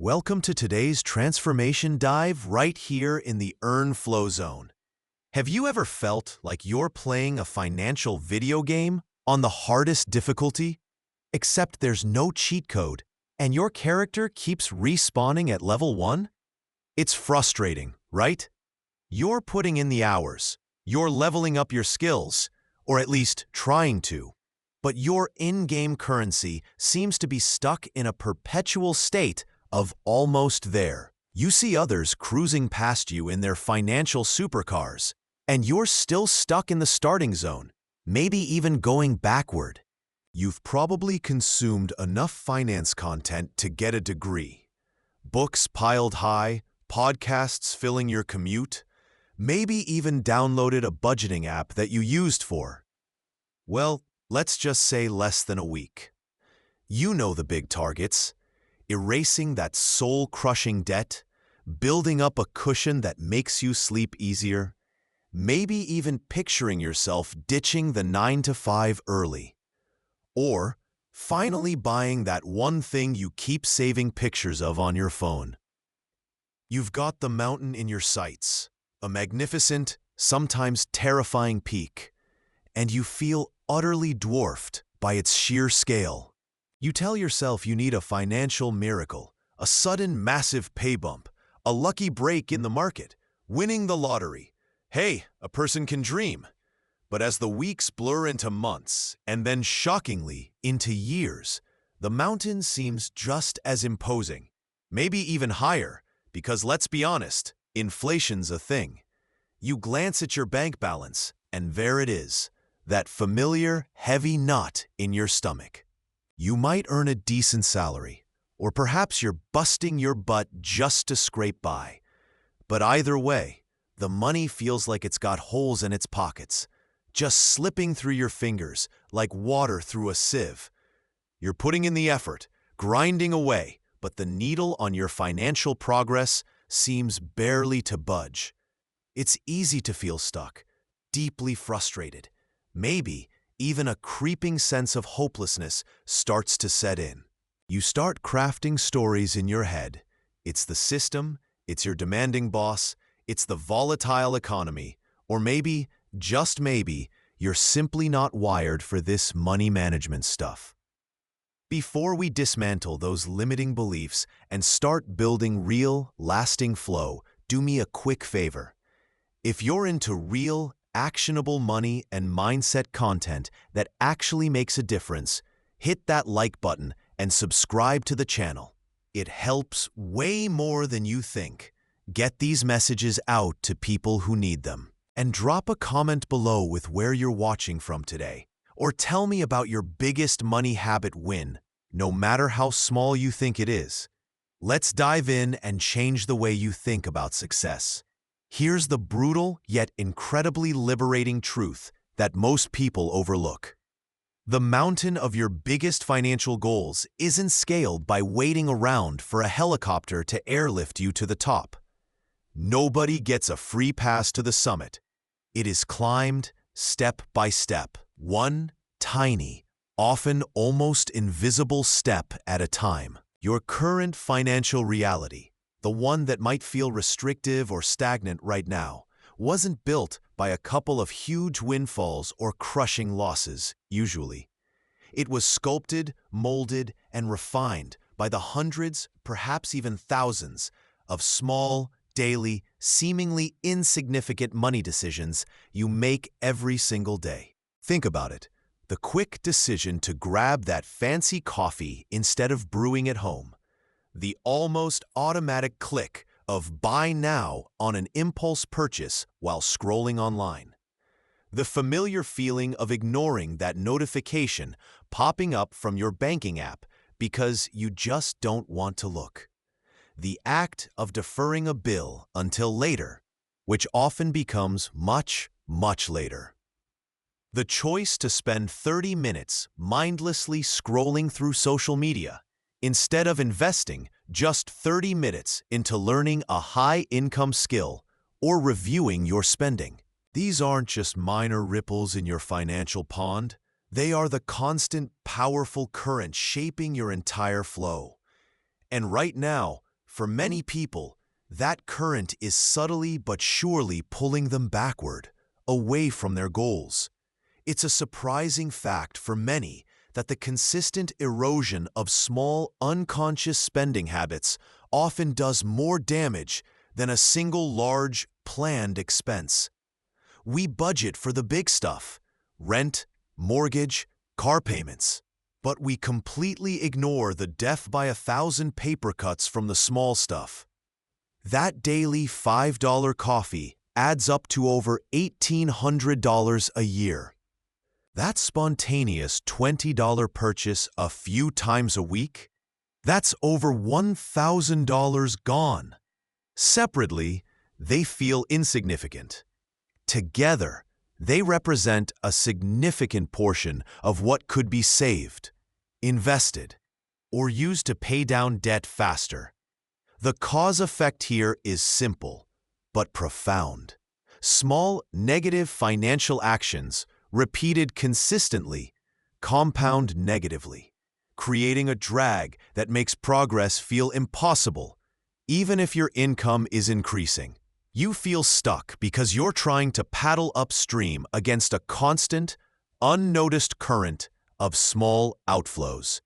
Welcome to today's transformation dive right here in the Earn Flow Zone. Have you ever felt like you're playing a financial video game on the hardest difficulty? Except there's no cheat code, and your character keeps respawning at level 1? It's frustrating, right? You're putting in the hours, you're leveling up your skills, or at least trying to. But your in-game currency seems to be stuck in a perpetual state of almost there. You see others cruising past you in their financial supercars, and you're still stuck in the starting zone, maybe even going backward. You've probably consumed enough finance content to get a degree. Books piled high, podcasts filling your commute, maybe even downloaded a budgeting app that you used for. Well, let's just say less than a week. You know the big targets: erasing that soul-crushing debt, building up a cushion that makes you sleep easier, maybe even picturing yourself ditching the 9-to-5 early, or finally buying that one thing you keep saving pictures of on your phone. You've got the mountain in your sights, a magnificent, sometimes terrifying peak, and you feel utterly dwarfed by its sheer scale. You tell yourself you need a financial miracle, a sudden massive pay bump, a lucky break in the market, winning the lottery. Hey, a person can dream. But as the weeks blur into months, and then shockingly into years, the mountain seems just as imposing, maybe even higher, because let's be honest, inflation's a thing. You glance at your bank balance, and there it is, that familiar, heavy knot in your stomach. You might earn a decent salary, or perhaps you're busting your butt just to scrape by. But either way, the money feels like it's got holes in its pockets, just slipping through your fingers like water through a sieve. You're putting in the effort, grinding away, but the needle on your financial progress seems barely to budge. It's easy to feel stuck, deeply frustrated. Maybe even a creeping sense of hopelessness starts to set in. You start crafting stories in your head. It's the system, it's your demanding boss, it's the volatile economy, or maybe, just maybe, you're simply not wired for this money management stuff. Before we dismantle those limiting beliefs and start building real, lasting flow, do me a quick favor. If you're into real, actionable money and mindset content that actually makes a difference, hit that like button and subscribe to the channel. It helps way more than you think. Get these messages out to people who need them. And drop a comment below with where you're watching from today. Or tell me about your biggest money habit win, no matter how small you think it is. Let's dive in and change the way you think about success. Here's the brutal yet incredibly liberating truth that most people overlook. The mountain of your biggest financial goals isn't scaled by waiting around for a helicopter to airlift you to the top. Nobody gets a free pass to the summit. It is climbed step by step, one tiny, often almost invisible step at a time. Your current financial reality, the one that might feel restrictive or stagnant right now, wasn't built by a couple of huge windfalls or crushing losses, usually. It was sculpted, molded, and refined by the hundreds, perhaps even thousands, of small, daily, seemingly insignificant money decisions you make every single day. Think about it. The quick decision to grab that fancy coffee instead of brewing at home. The almost automatic click of buy now on an impulse purchase while scrolling online. The familiar feeling of ignoring that notification popping up from your banking app because you just don't want to look. The act of deferring a bill until later, which often becomes much, much later. The choice to spend 30 minutes mindlessly scrolling through social media instead of investing just 30 minutes into learning a high-income skill or reviewing your spending. These aren't just minor ripples in your financial pond. They are the constant, powerful current shaping your entire flow. And right now, For many people, that current is subtly but surely pulling them backward, away from their goals. It's a surprising fact for many that the consistent erosion of small, unconscious spending habits often does more damage than a single large, planned expense. We budget for the big stuff: rent, mortgage, car payments. But we completely ignore the death by 1,000 paper cuts from the small stuff. That daily $5 coffee adds up to over $1,800 a year. That spontaneous $20 purchase a few times a week? That's over $1,000 gone. Separately, they feel insignificant. Together, they represent a significant portion of what could be saved, invested, or used to pay down debt faster. The cause-effect here is simple, but profound. Small, negative financial actions, repeated consistently, compound negatively, creating a drag that makes progress feel impossible. Even if your income is increasing, you feel stuck because you're trying to paddle upstream against a constant, unnoticed current of small outflows.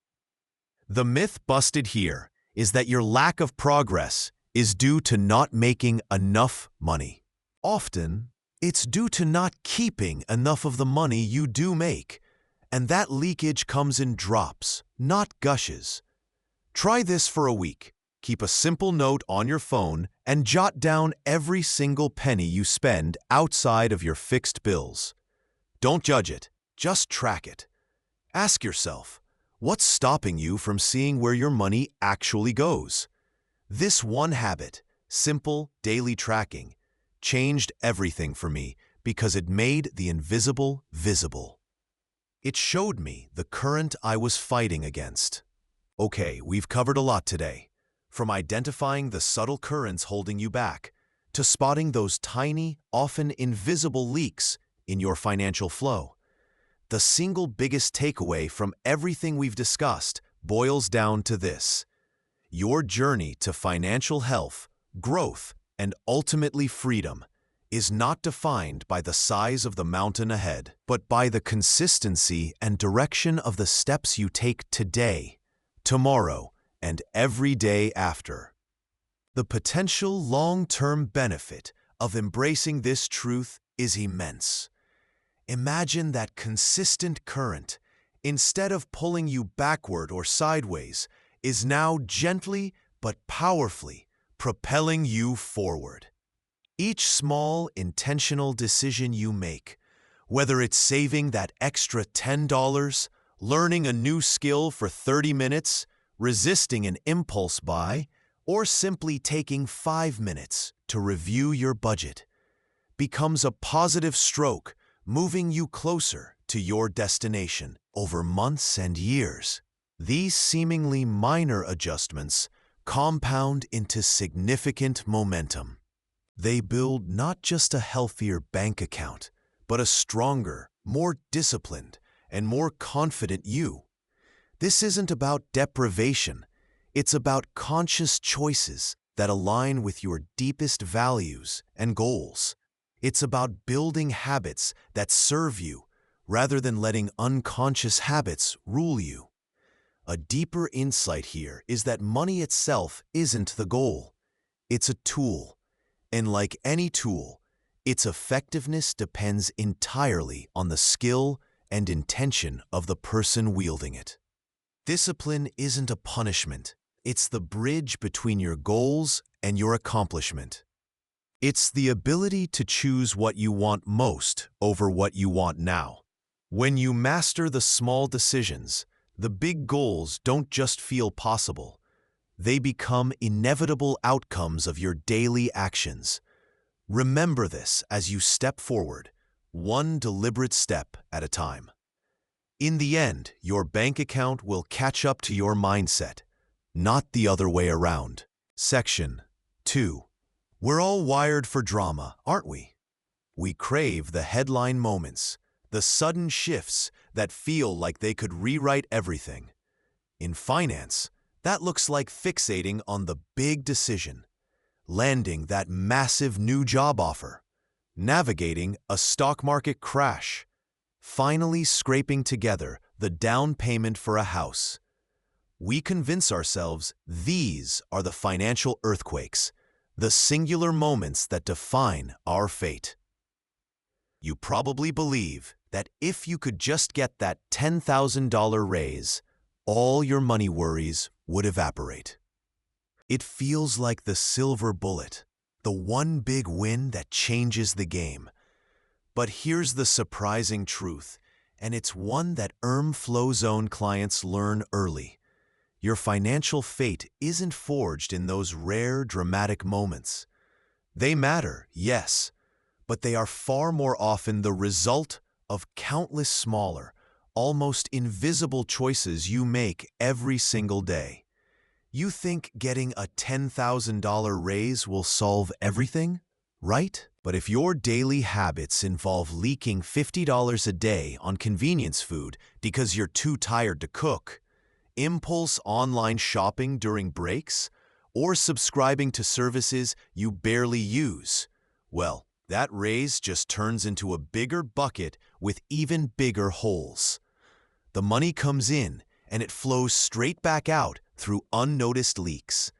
The myth busted here is that your lack of progress is due to not making enough money. Often, it's due to not keeping enough of the money you do make, and that leakage comes in drops, not gushes. Try this for a week. Keep a simple note on your phone and jot down every single penny you spend outside of your fixed bills. Don't judge it, just track it. Ask yourself, what's stopping you from seeing where your money actually goes? This one habit, simple daily tracking, changed everything for me because it made the invisible visible. It showed me the current I was fighting against. Okay, we've covered a lot today. From identifying the subtle currents holding you back, to spotting those tiny, often invisible leaks in your financial flow. The single biggest takeaway from everything we've discussed boils down to this: your journey to financial health, growth, and ultimately freedom is not defined by the size of the mountain ahead, but by the consistency and direction of the steps you take today, tomorrow, and every day after. The potential long-term benefit of embracing this truth is immense. Imagine that consistent current, instead of pulling you backward or sideways, is now gently but powerfully propelling you forward. Each small, intentional decision you make, whether it's saving that extra $10, learning a new skill for 30 minutes, resisting an impulse buy, or simply taking 5 minutes to review your budget, becomes a positive stroke moving you closer to your destination over months and years. These seemingly minor adjustments compound into significant momentum. They build not just a healthier bank account, but a stronger, more disciplined, and more confident you. This isn't about deprivation. It's about conscious choices that align with your deepest values and goals. It's about building habits that serve you rather than letting unconscious habits rule you. A deeper insight here is that money itself isn't the goal. It's a tool. And like any tool, its effectiveness depends entirely on the skill and intention of the person wielding it. Discipline isn't a punishment. It's the bridge between your goals and your accomplishment. It's the ability to choose what you want most over what you want now. When you master the small decisions, the big goals don't just feel possible. They become inevitable outcomes of your daily actions. Remember this as you step forward, one deliberate step at a time. In the end, your bank account will catch up to your mindset, not the other way around. Section 2. We're all wired for drama, aren't we? We crave the headline moments, the sudden shifts that feel like they could rewrite everything. In finance, That looks like fixating on the big decision, landing that massive new job offer, navigating a stock market crash, finally scraping together the down payment for a house. We convince ourselves these are the financial earthquakes, the singular moments that define our fate. You probably believe that if you could just get that $10,000 raise, all your money worries would evaporate. It feels like the silver bullet, the one big win that changes the game. But here's the surprising truth, and it's one that Flow Zone clients learn early. Your financial fate isn't forged in those rare, dramatic moments. They matter, yes, but they are far more often the result of countless smaller, almost invisible choices you make every single day. You think getting a $10,000 raise will solve everything, right? But if your daily habits involve leaking $50 a day on convenience food because you're too tired to cook, impulse online shopping during breaks, or subscribing to services you barely use, well, that raise just turns into a bigger bucket with even bigger holes. The money comes in, and it flows straight back out through unnoticed leaks.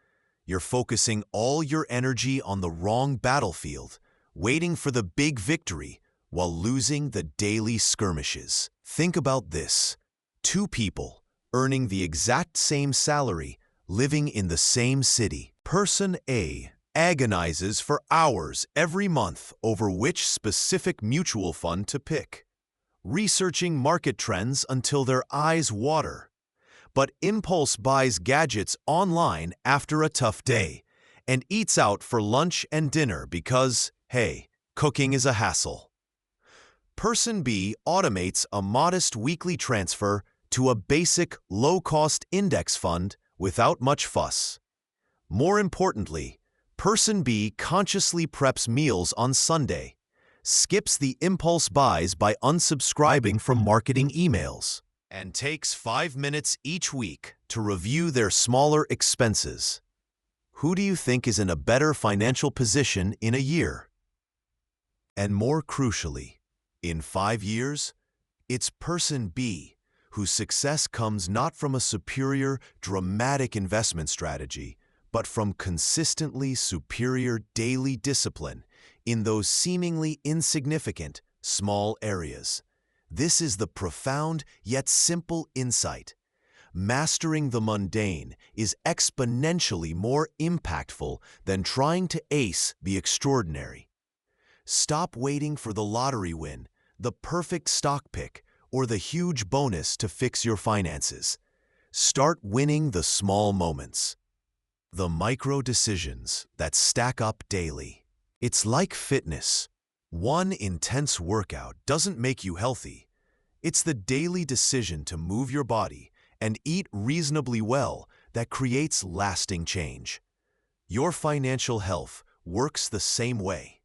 You're focusing all your energy on the wrong battlefield, waiting for the big victory while losing the daily skirmishes. Think about this. Two people earning the exact same salary, living in the same city. Person A agonizes for hours every month over which specific mutual fund to pick, researching market trends until their eyes water, but impulse buys gadgets online after a tough day and eats out for lunch and dinner because, hey, cooking is a hassle. Person B automates a modest weekly transfer to a basic, low-cost index fund without much fuss. More importantly, Person B consciously preps meals on Sunday, skips the impulse buys by unsubscribing from marketing emails, and takes 5 minutes each week to review their smaller expenses. Who do you think is in a better financial position in a year? And more crucially, in 5 years, it's Person B, whose success comes not from a superior, dramatic investment strategy, but from consistently superior daily discipline in those seemingly insignificant, small areas. This is the profound yet simple insight. Mastering the mundane is exponentially more impactful than trying to ace the extraordinary. Stop waiting for the lottery win, the perfect stock pick, or the huge bonus to fix your finances. Start winning the small moments, the micro decisions that stack up daily. It's like fitness. One intense workout doesn't make you healthy. It's the daily decision to move your body and eat reasonably well that creates lasting change. Your financial health works the same way.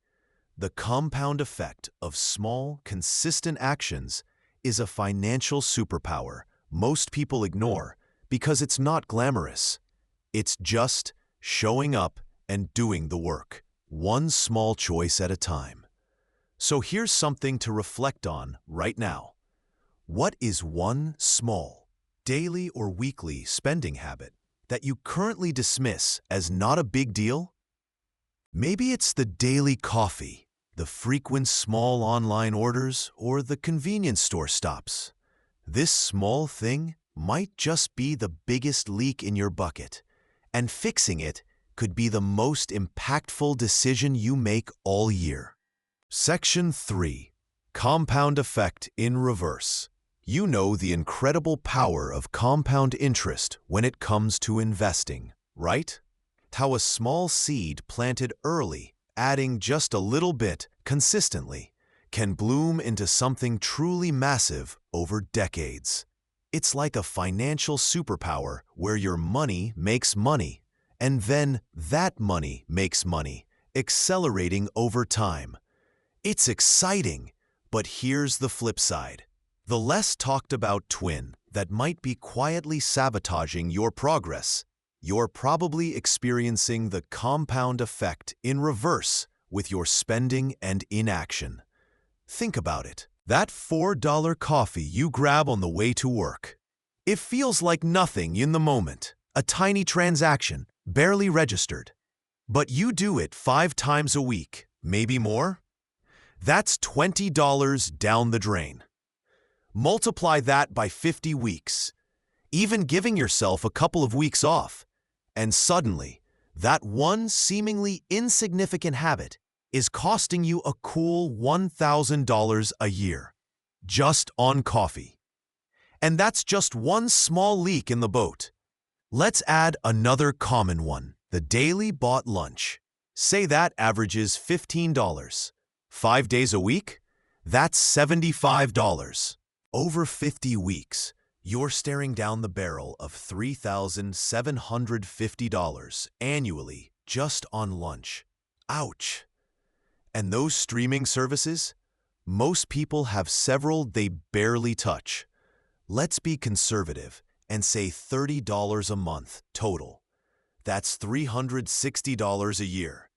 The compound effect of small, consistent actions is a financial superpower most people ignore because it's not glamorous. It's just showing up and doing the work, one small choice at a time. So here's something to reflect on right now. What is one small, daily or weekly spending habit that you currently dismiss as not a big deal? Maybe it's the daily coffee, the frequent small online orders, or the convenience store stops. This small thing might just be the biggest leak in your bucket, and fixing it could be the most impactful decision you make all year. Section 3. Compound Effect in Reverse. You know the incredible power of compound interest when it comes to investing, right? How a small seed planted early, adding just a little bit consistently, can bloom into something truly massive over decades. It's like a financial superpower where your money makes money, and then that money makes money, accelerating over time. It's exciting, but here's the flip side. The less talked about twin that might be quietly sabotaging your progress. You're probably experiencing the compound effect in reverse with your spending and inaction. Think about it. That $4 coffee you grab on the way to work. It feels like nothing in the moment, a tiny transaction, barely registered. But you do it 5 times a week, maybe more? That's $20 down the drain. Multiply that by 50 weeks, even giving yourself a couple of weeks off, and suddenly, that one seemingly insignificant habit is costing you a cool $1,000 a year, just on coffee. And that's just one small leak in the boat. Let's add another common one, the daily bought lunch. Say that averages $15. 5 days a week? That's $75. Over 50 weeks, you're staring down the barrel of $3,750 annually just on lunch. Ouch! And those streaming services? Most people have several they barely touch. Let's be conservative and say $30 a month total. That's $360 a year.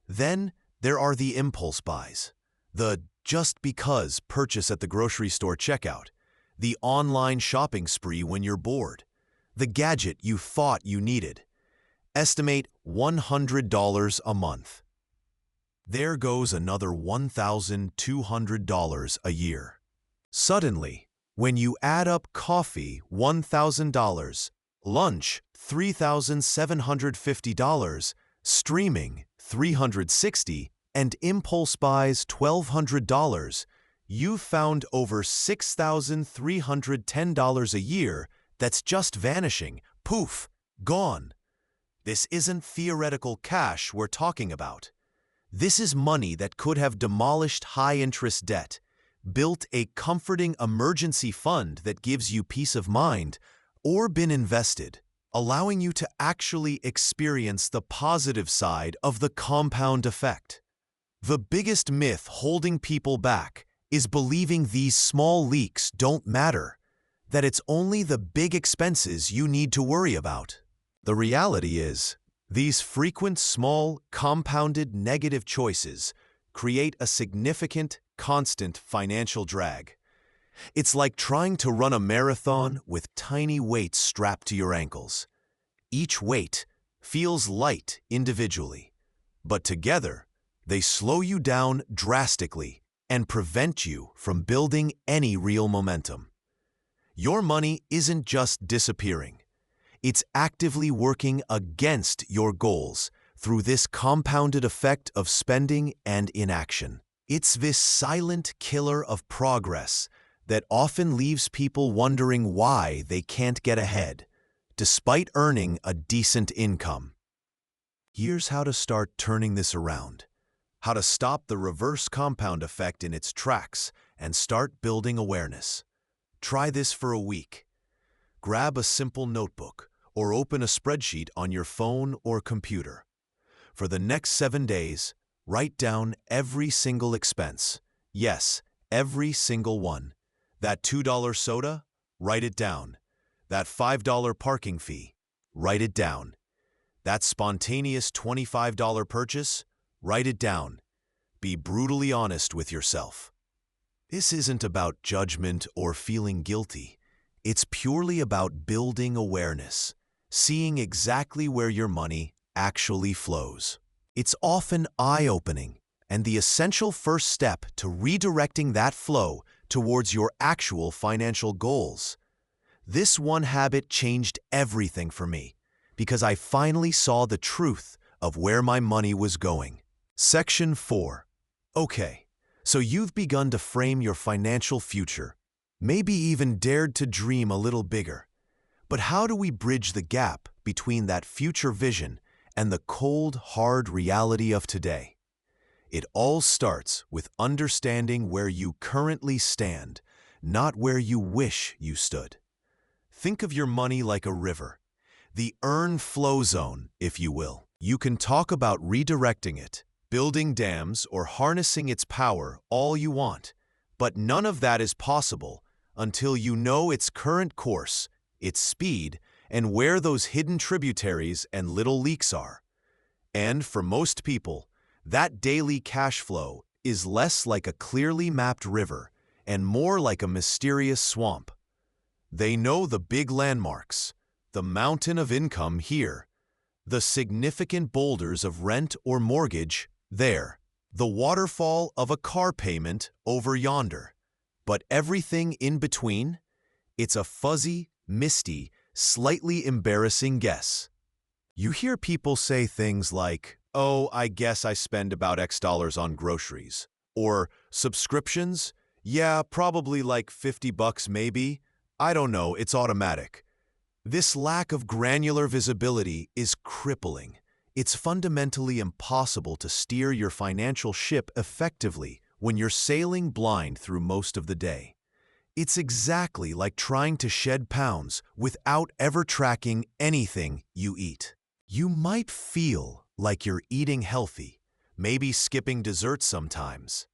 Then there are the impulse buys, the just because purchase at the grocery store checkout, the online shopping spree when you're bored, the gadget you thought you needed. Estimate $100 a month. There goes another $1,200 a year. Suddenly, when you add up coffee, $1,000, lunch, $3,750, streaming, $360, and impulse buys $1,200, you've found over $6,310 a year that's just vanishing, poof, gone. This isn't theoretical cash we're talking about. This is money that could have demolished high-interest debt, built a comforting emergency fund that gives you peace of mind, or been invested, allowing you to actually experience the positive side of the compound effect. The biggest myth holding people back is believing these small leaks don't matter, that it's only the big expenses you need to worry about. The reality is, these frequent small, compounded negative choices create a significant, constant financial drag. It's like trying to run a marathon with tiny weights strapped to your ankles. Each weight feels light individually, but together, they slow you down drastically and prevent you from building any real momentum. Your money isn't just disappearing. It's actively working against your goals through this compounded effect of spending and inaction. It's this silent killer of progress that often leaves people wondering why they can't get ahead, despite earning a decent income. Here's how to start turning this around. How to stop the reverse compound effect in its tracks and start building awareness. Try this for a week. Grab a simple notebook or open a spreadsheet on your phone or computer. For the next 7 days, write down every single expense. Yes, every single one. That $2 soda? Write it down. That $5 parking fee? Write it down. That spontaneous $25 purchase? Write it down. Be brutally honest with yourself. This isn't about judgment or feeling guilty. It's purely about building awareness, seeing exactly where your money actually flows. It's often eye-opening and the essential first step to redirecting that flow towards your actual financial goals. This one habit changed everything for me because I finally saw the truth of where my money was going. Section 4. Okay, so you've begun to frame your financial future, maybe even dared to dream a little bigger. But how do we bridge the gap between that future vision and the cold, hard reality of today? It all starts with understanding where you currently stand, not where you wish you stood. Think of your money like a river, the earn flow zone, if you will. You can talk about redirecting it, building dams, or harnessing its power all you want, but none of that is possible until you know its current course, its speed, and where those hidden tributaries and little leaks are. And for most people, that daily cash flow is less like a clearly mapped river and more like a mysterious swamp. They know the big landmarks, the mountain of income here, the significant boulders of rent or mortgage there, the waterfall of a car payment over yonder. But everything in between? It's a fuzzy, misty, slightly embarrassing guess. You hear people say things like, "Oh, I guess I spend about X dollars on groceries." Or, "Subscriptions? Yeah, probably like $50 maybe. I don't know, it's automatic." This lack of granular visibility is crippling. It's fundamentally impossible to steer your financial ship effectively when you're sailing blind through most of the day. It's exactly like trying to shed pounds without ever tracking anything you eat. You might feel like you're eating healthy, maybe skipping dessert sometimes.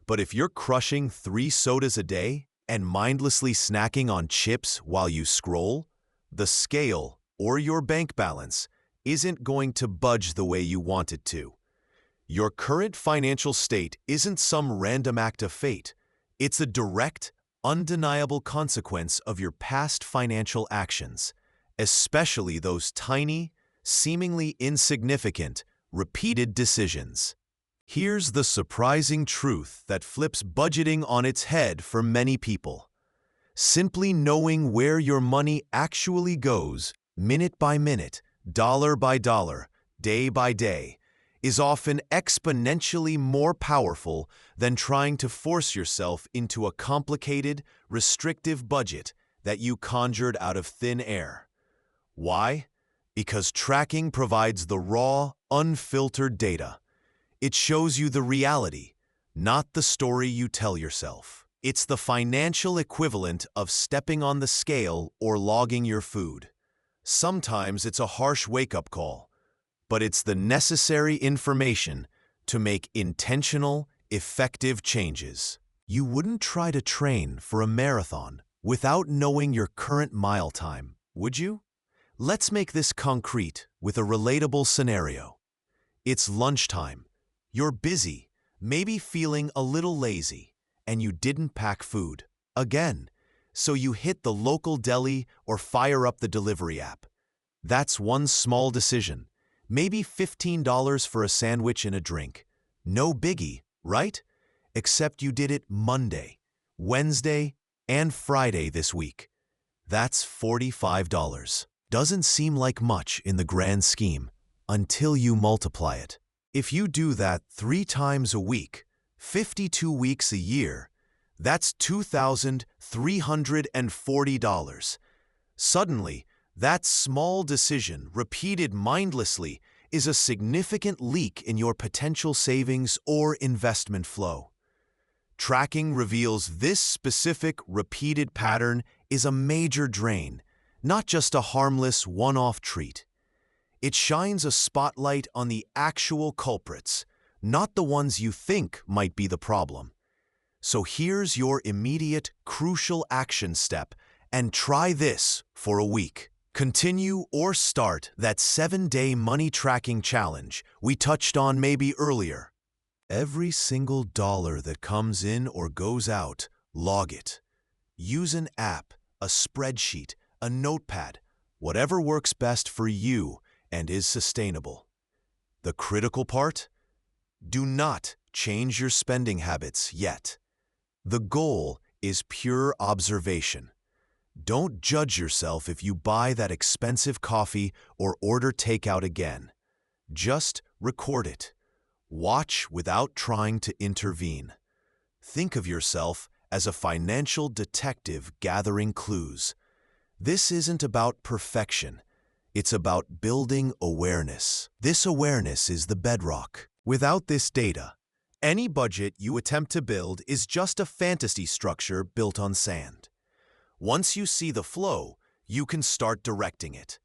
But if you're crushing 3 sodas a day and mindlessly snacking on chips while you scroll, the scale, or your bank balance, isn't going to budge the way you want it to. Your current financial state isn't some random act of fate. It's a direct, undeniable consequence of your past financial actions, especially those tiny, seemingly insignificant, repeated decisions. Here's the surprising truth that flips budgeting on its head for many people. Simply knowing where your money actually goes, minute by minute, dollar by dollar, day by day, is often exponentially more powerful than trying to force yourself into a complicated, restrictive budget that you conjured out of thin air. Why? Because tracking provides the raw, unfiltered data. It shows you the reality, not the story you tell yourself. It's the financial equivalent of stepping on the scale or logging your food. Sometimes it's a harsh wake-up call, but it's the necessary information to make intentional, effective changes. You wouldn't try to train for a marathon without knowing your current mile time, would you? Let's make this concrete with a relatable scenario. It's lunchtime. You're busy, maybe feeling a little lazy, and you didn't pack food. Again, so you hit the local deli or fire up the delivery app. That's one small decision. Maybe $15 for a sandwich and a drink. No biggie, right? Except you did it Monday, Wednesday, and Friday this week. That's $45. Doesn't seem like much in the grand scheme until you multiply it. If you do that 3 times a week, 52 weeks a year, that's $2,340. Suddenly, that small decision, repeated mindlessly, is a significant leak in your potential savings or investment flow. Tracking reveals this specific, repeated pattern is a major drain, not just a harmless, one-off treat. It shines a spotlight on the actual culprits, not the ones you think might be the problem. So here's your immediate, crucial action step, and try this for a week. Continue or start that 7-day money tracking challenge we touched on maybe earlier. Every single dollar that comes in or goes out, log it. Use an app, a spreadsheet, a notepad, whatever works best for you and is sustainable. The critical part? Do not change your spending habits yet. The goal is pure observation. Don't judge yourself if you buy that expensive coffee or order takeout again. Just record it. Watch without trying to intervene. Think of yourself as a financial detective gathering clues. This isn't about perfection. It's about building awareness. This awareness is the bedrock. Without this data, any budget you attempt to build is just a fantasy structure built on sand. Once you see the flow, you can start directing it.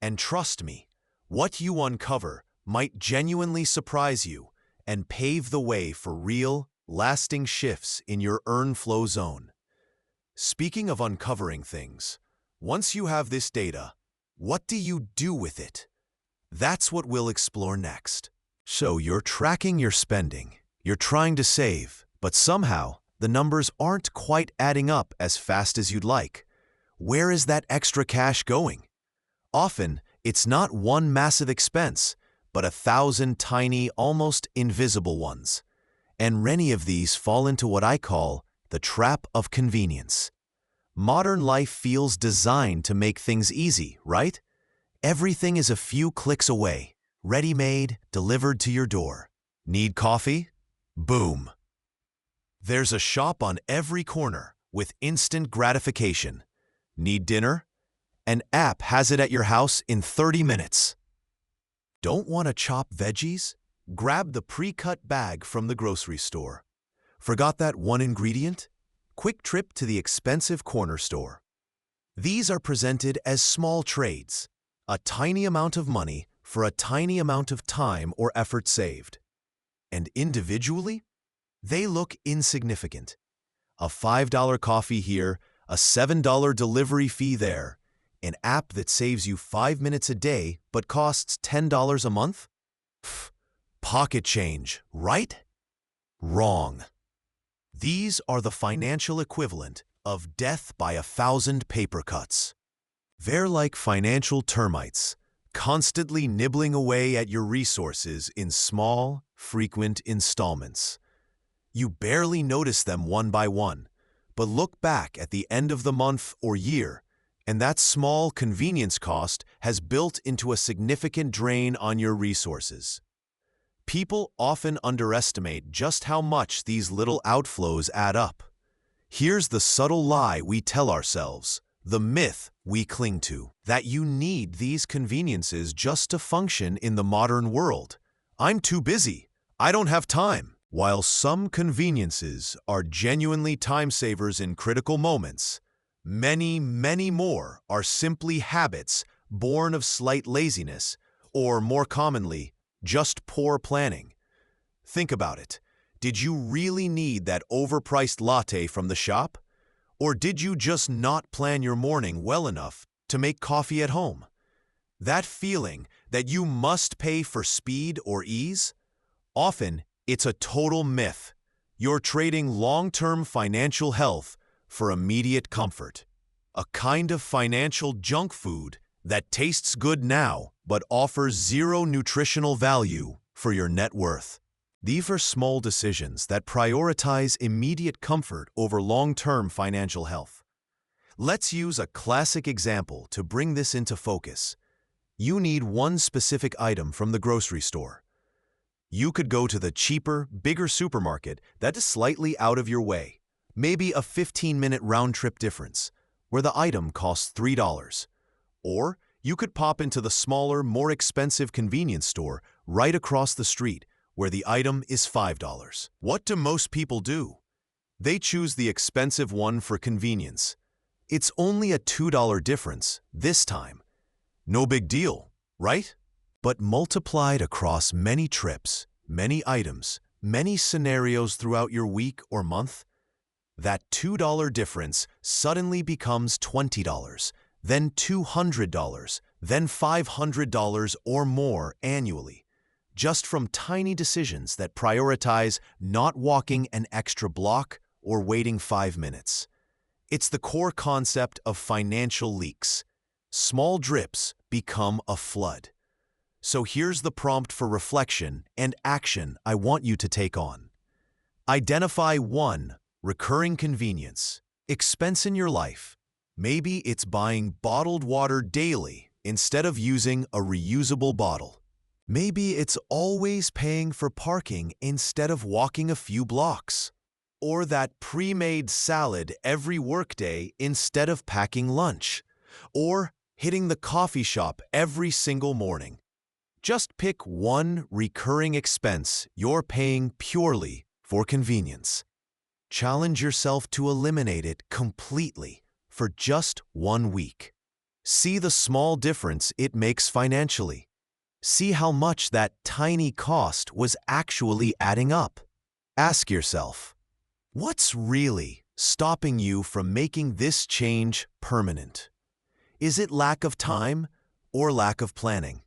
And trust me, what you uncover might genuinely surprise you and pave the way for real, lasting shifts in your earn flow zone. Speaking of uncovering things, once you have this data, what do you do with it? That's what we'll explore next. So you're tracking your spending, you're trying to save, but somehow the numbers aren't quite adding up as fast as you'd like. Where is that extra cash going? Often, it's not one massive expense, but 1,000 tiny, almost invisible ones. And many of these fall into what I call the trap of convenience. Modern life feels designed to make things easy, right? Everything is a few clicks away, ready-made, delivered to your door. Need coffee? Boom! There's a shop on every corner with instant gratification. Need dinner? An app has it at your house in 30 minutes. Don't want to chop veggies? Grab the pre-cut bag from the grocery store. Forgot that one ingredient? Quick trip to the expensive corner store. These are presented as small trades, a tiny amount of money for a tiny amount of time or effort saved. And individually, they look insignificant. A $5 coffee here, a $7 delivery fee there, an app that saves you 5 minutes a day but costs $10 a month? Pfft, pocket change, right? Wrong. These are the financial equivalent of death by 1,000 paper cuts. They're like financial termites, constantly nibbling away at your resources in small, frequent installments. You barely notice them one by one, but look back at the end of the month or year, and that small convenience cost has built into a significant drain on your resources. People often underestimate just how much these little outflows add up. Here's the subtle lie we tell ourselves, the myth we cling to, that you need these conveniences just to function in the modern world. I'm too busy. I don't have time. While some conveniences are genuinely time savers in critical moments, many, many more are simply habits born of slight laziness, or more commonly, just poor planning. Think about it. Did you really need that overpriced latte from the shop? Or did you just not plan your morning well enough to make coffee at home? That feeling that you must pay for speed or ease? Often, it's a total myth. You're trading long-term financial health for immediate comfort. A kind of financial junk food that tastes good now but offers zero nutritional value for your net worth. These are small decisions that prioritize immediate comfort over long-term financial health. Let's use a classic example to bring this into focus. You need one specific item from the grocery store. You could go to the cheaper, bigger supermarket that is slightly out of your way, maybe a 15-minute round-trip difference, where the item costs $3. Or you could pop into the smaller, more expensive convenience store right across the street, where the item is $5. What do most people do? They choose the expensive one for convenience. It's only a $2 difference this time. No big deal, right? But multiplied across many trips, many items, many scenarios throughout your week or month, that $2 difference suddenly becomes $20, then $200, then $500 or more annually, just from tiny decisions that prioritize not walking an extra block or waiting 5 minutes. It's the core concept of financial leaks. Small drips become a flood. So here's the prompt for reflection and action I want you to take on. Identify one recurring convenience, expense in your life. Maybe it's buying bottled water daily instead of using a reusable bottle. Maybe it's always paying for parking instead of walking a few blocks. Or that pre-made salad every workday instead of packing lunch. Or hitting the coffee shop every single morning. Just pick one recurring expense you're paying purely for convenience. Challenge yourself to eliminate it completely for just 1 week. See the small difference it makes financially. See how much that tiny cost was actually adding up. Ask yourself, what's really stopping you from making this change permanent? Is it lack of time or lack of planning?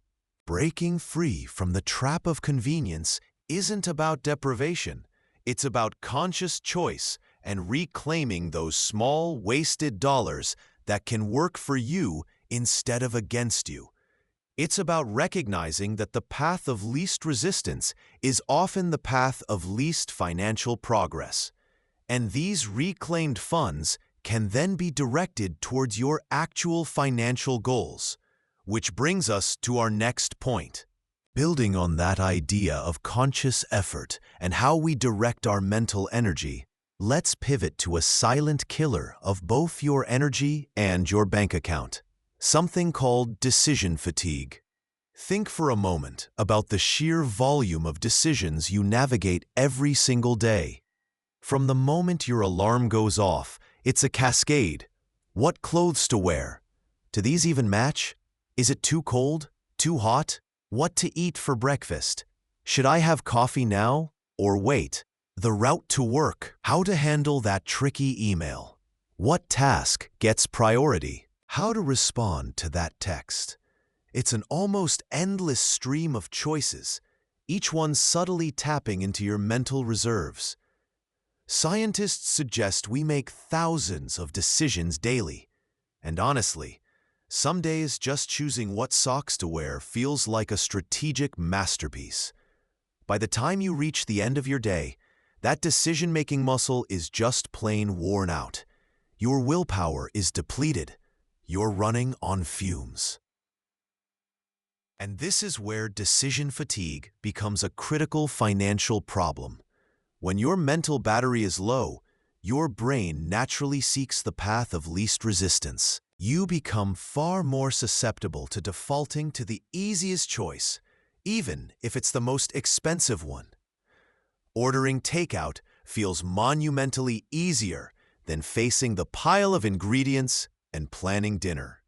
Breaking free from the trap of convenience isn't about deprivation. It's about conscious choice and reclaiming those small, wasted dollars that can work for you instead of against you. It's about recognizing that the path of least resistance is often the path of least financial progress. And these reclaimed funds can then be directed towards your actual financial goals. Which brings us to our next point. Building on that idea of conscious effort and how we direct our mental energy, let's pivot to a silent killer of both your energy and your bank account. Something called decision fatigue. Think for a moment about the sheer volume of decisions you navigate every single day. From the moment your alarm goes off, it's a cascade. What clothes to wear? Do these even match? Is it too cold? Too hot? What to eat for breakfast? Should I have coffee now or wait? The route to work. How to handle that tricky email? What task gets priority? How to respond to that text? It's an almost endless stream of choices, each one subtly tapping into your mental reserves. Scientists suggest we make thousands of decisions daily. And honestly, some days just choosing what socks to wear feels like a strategic masterpiece. By the time you reach the end of your day, that decision-making muscle is just plain worn out. Your willpower is depleted. You're running on fumes. And this is where decision fatigue becomes a critical financial problem. When your mental battery is low, your brain naturally seeks the path of least resistance. You become far more susceptible to defaulting to the easiest choice, even if it's the most expensive one. Ordering takeout feels monumentally easier than facing the pile of ingredients and planning dinner.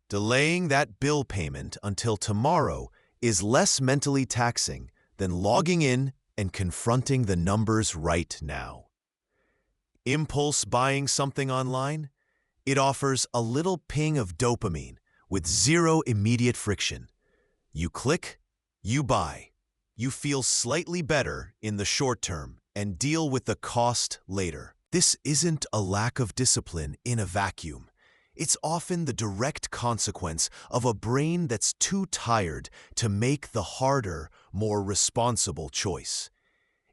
Delaying that bill payment until tomorrow is less mentally taxing than logging in and confronting the numbers right now. Impulse buying something online? It offers a little ping of dopamine with zero immediate friction. You click, you buy. You feel slightly better in the short term and deal with the cost later. This isn't a lack of discipline in a vacuum. It's often the direct consequence of a brain that's too tired to make the harder, more responsible choice.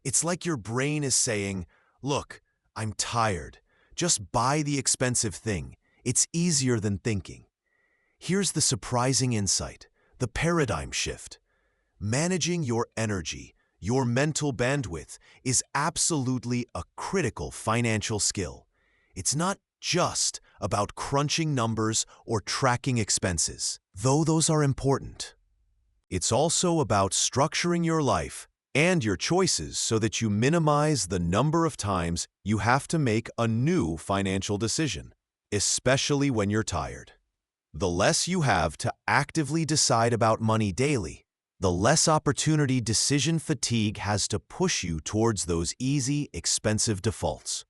It's like your brain is saying, "Look, I'm tired. Just buy the expensive thing. It's easier than thinking." Here's the surprising insight, the paradigm shift. Managing your energy, your mental bandwidth, is absolutely a critical financial skill. It's not just about crunching numbers or tracking expenses, though those are important. It's also about structuring your life and your choices so that you minimize the number of times you have to make a new financial decision, especially when you're tired. The less you have to actively decide about money daily, the less opportunity decision fatigue has to push you towards those easy, expensive defaults.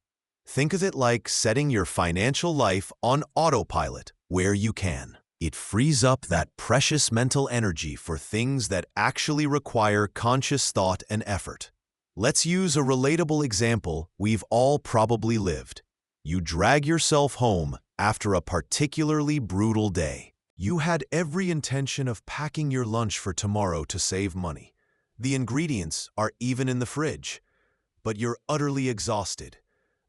Think of it like setting your financial life on autopilot where you can. It frees up that precious mental energy for things that actually require conscious thought and effort. Let's use a relatable example we've all probably lived. You drag yourself home after a particularly brutal day. You had every intention of packing your lunch for tomorrow to save money. The ingredients are even in the fridge, but you're utterly exhausted.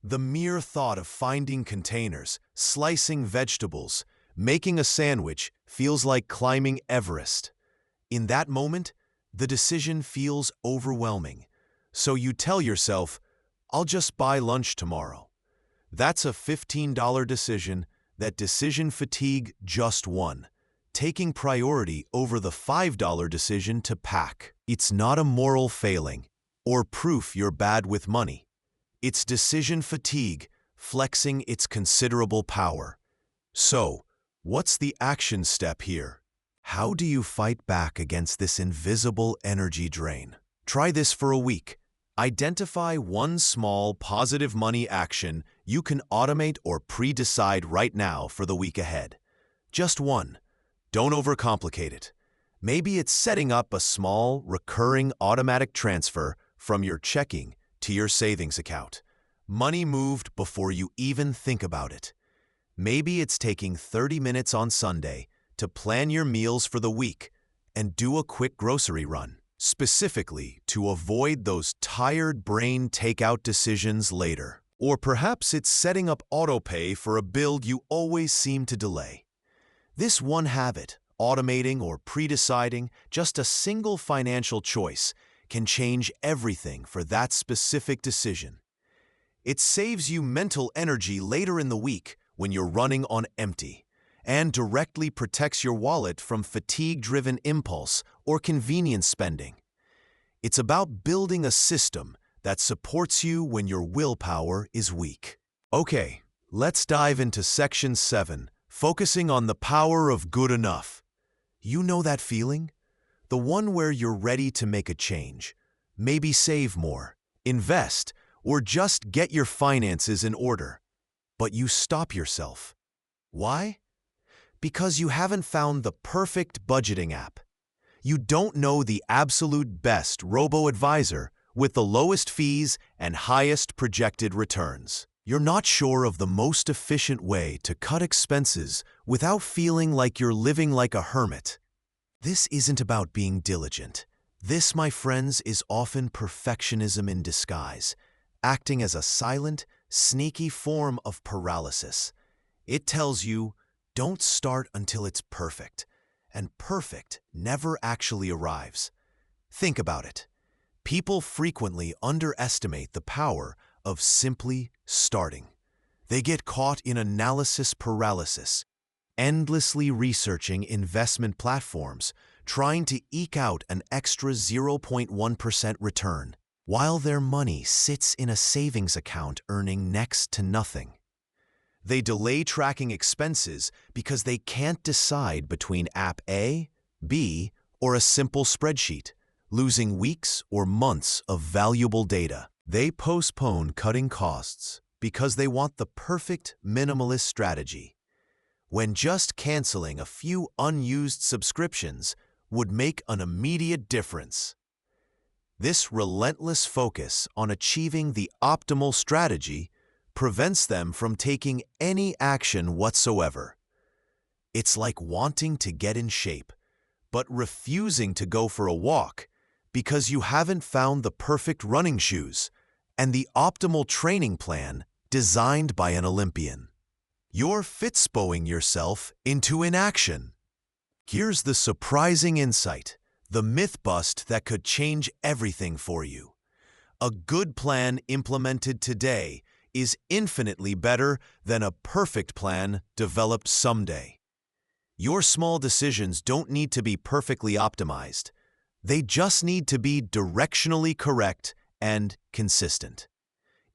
The mere thought of finding containers, slicing vegetables, making a sandwich feels like climbing Everest. In that moment, the decision feels overwhelming. So you tell yourself, "I'll just buy lunch tomorrow." That's a $15 decision that decision fatigue just won, taking priority over the $5 decision to pack. It's not a moral failing or proof you're bad with money. It's decision fatigue flexing its considerable power. So, what's the action step here? How do you fight back against this invisible energy drain? Try this for a week. Identify one small, positive money action you can automate or pre-decide right now for the week ahead. Just one. Don't overcomplicate it. Maybe it's setting up a small, recurring automatic transfer from your checking to your savings account. Money moved before you even think about it. Maybe it's taking 30 minutes on Sunday to plan your meals for the week and do a quick grocery run, specifically to avoid those tired brain takeout decisions later. Or perhaps it's setting up autopay for a bill you always seem to delay. This one habit, automating or pre-deciding just a single financial choice, can change everything for that specific decision. It saves you mental energy later in the week when you're running on empty, and directly protects your wallet from fatigue-driven impulse or convenience spending. It's about building a system that supports you when your willpower is weak. Okay, let's dive into Section 7, focusing on the power of good enough. You know that feeling? The one where you're ready to make a change, maybe save more, invest, or just get your finances in order. But you stop yourself. Why? Because you haven't found the perfect budgeting app. You don't know the absolute best robo-advisor with the lowest fees and highest projected returns. You're not sure of the most efficient way to cut expenses without feeling like you're living like a hermit. This isn't about being diligent. This, my friends, is often perfectionism in disguise, acting as a silent, sneaky form of paralysis. It tells you, don't start until it's perfect, and perfect never actually arrives. Think about it. People frequently underestimate the power of simply starting. They get caught in analysis paralysis, endlessly researching investment platforms, trying to eke out an extra 0.1% return, while their money sits in a savings account earning next to nothing. They delay tracking expenses because they can't decide between app A, B, or a simple spreadsheet, losing weeks or months of valuable data. They postpone cutting costs because they want the perfect minimalist strategy, when just canceling a few unused subscriptions would make an immediate difference. This relentless focus on achieving the optimal strategy prevents them from taking any action whatsoever. It's like wanting to get in shape, but refusing to go for a walk because you haven't found the perfect running shoes and the optimal training plan designed by an Olympian. You're fitspoing yourself into inaction. Here's the surprising insight, the myth bust that could change everything for you. A good plan implemented today is infinitely better than a perfect plan developed someday. Your small decisions don't need to be perfectly optimized. They just need to be directionally correct and consistent.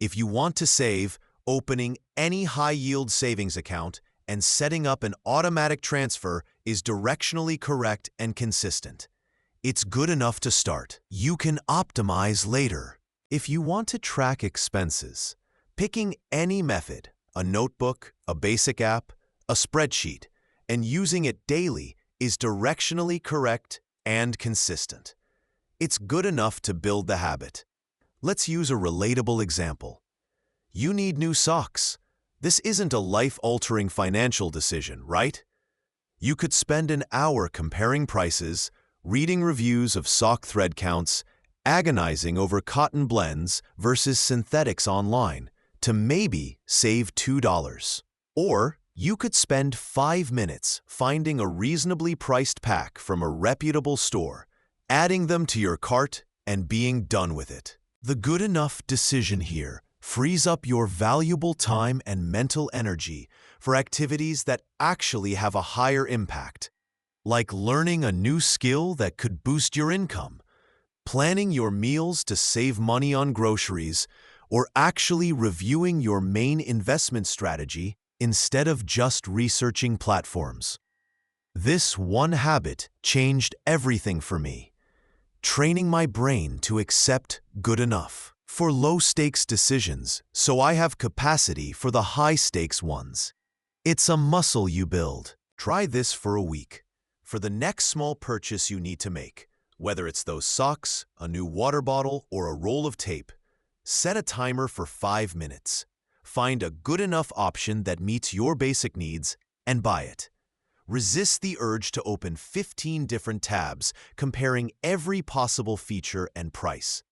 If you want to save, opening any high-yield savings account and setting up an automatic transfer is directionally correct and consistent. It's good enough to start. You can optimize later. If you want to track expenses, picking any method, a notebook, a basic app, a spreadsheet, and using it daily is directionally correct and consistent. It's good enough to build the habit. Let's use a relatable example. You need new socks. This isn't a life-altering financial decision, right? You could spend an hour comparing prices, reading reviews of sock thread counts, agonizing over cotton blends versus synthetics online to maybe save $2. Or you could spend 5 minutes finding a reasonably priced pack from a reputable store, adding them to your cart, and being done with it. The good enough decision here frees up your valuable time and mental energy for activities that actually have a higher impact, like learning a new skill that could boost your income, planning your meals to save money on groceries, or actually reviewing your main investment strategy instead of just researching platforms. This one habit changed everything for me. training my brain to accept good enough for low-stakes decisions so I have capacity for the high-stakes ones. It's a muscle you build. Try this for a week. For the next small purchase you need to make, whether it's those socks, a new water bottle, or a roll of tape, set a timer for 5 minutes. Find a good enough option that meets your basic needs and buy it. Resist the urge to open 15 different tabs, comparing every possible feature and price.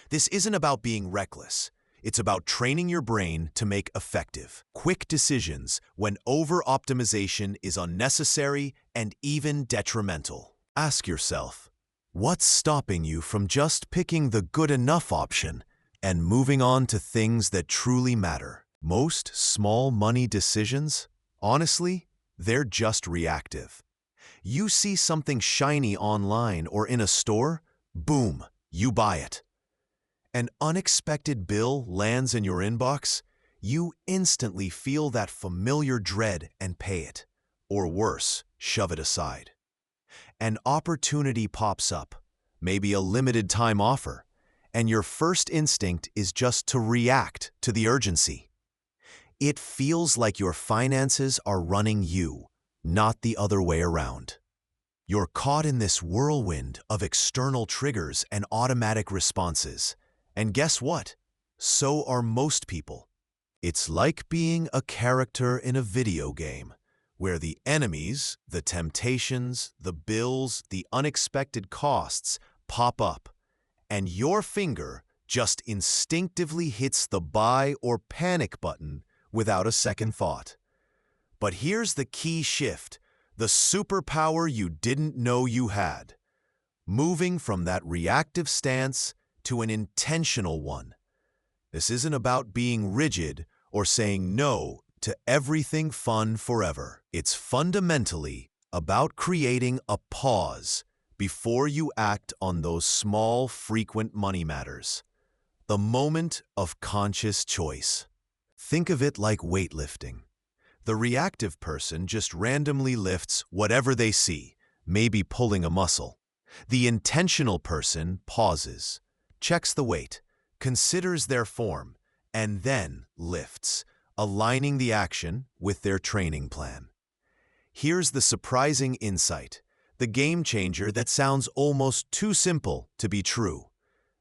This isn't about being reckless. It's about training your brain to make effective, quick decisions when over-optimization is unnecessary and even detrimental. Ask yourself, what's stopping you from just picking the good enough option and moving on to things that truly matter? Most small money decisions, honestly, they're just reactive. You see something shiny online or in a store, boom, you buy it. An unexpected bill lands in your inbox, you instantly feel that familiar dread and pay it. Or worse, shove it aside. An opportunity pops up, maybe a limited time offer, and your first instinct is just to react to the urgency. It feels like your finances are running you, not the other way around. You're caught in this whirlwind of external triggers and automatic responses. And guess what? So are most people. It's like being a character in a video game, where the enemies, the temptations, the bills, the unexpected costs pop up, and your finger just instinctively hits the buy or panic button without a second thought. But here's the key shift, the superpower you didn't know you had. Moving from that reactive stance to an intentional one. This isn't about being rigid or saying no to everything fun forever. It's fundamentally about creating a pause before you act on those small, frequent money matters. The moment of conscious choice. Think of it like weightlifting. The reactive person just randomly lifts whatever they see, maybe pulling a muscle. The intentional person pauses, checks the weight, considers their form, and then lifts, aligning the action with their training plan. Here's the surprising insight, the game changer that sounds almost too simple to be true.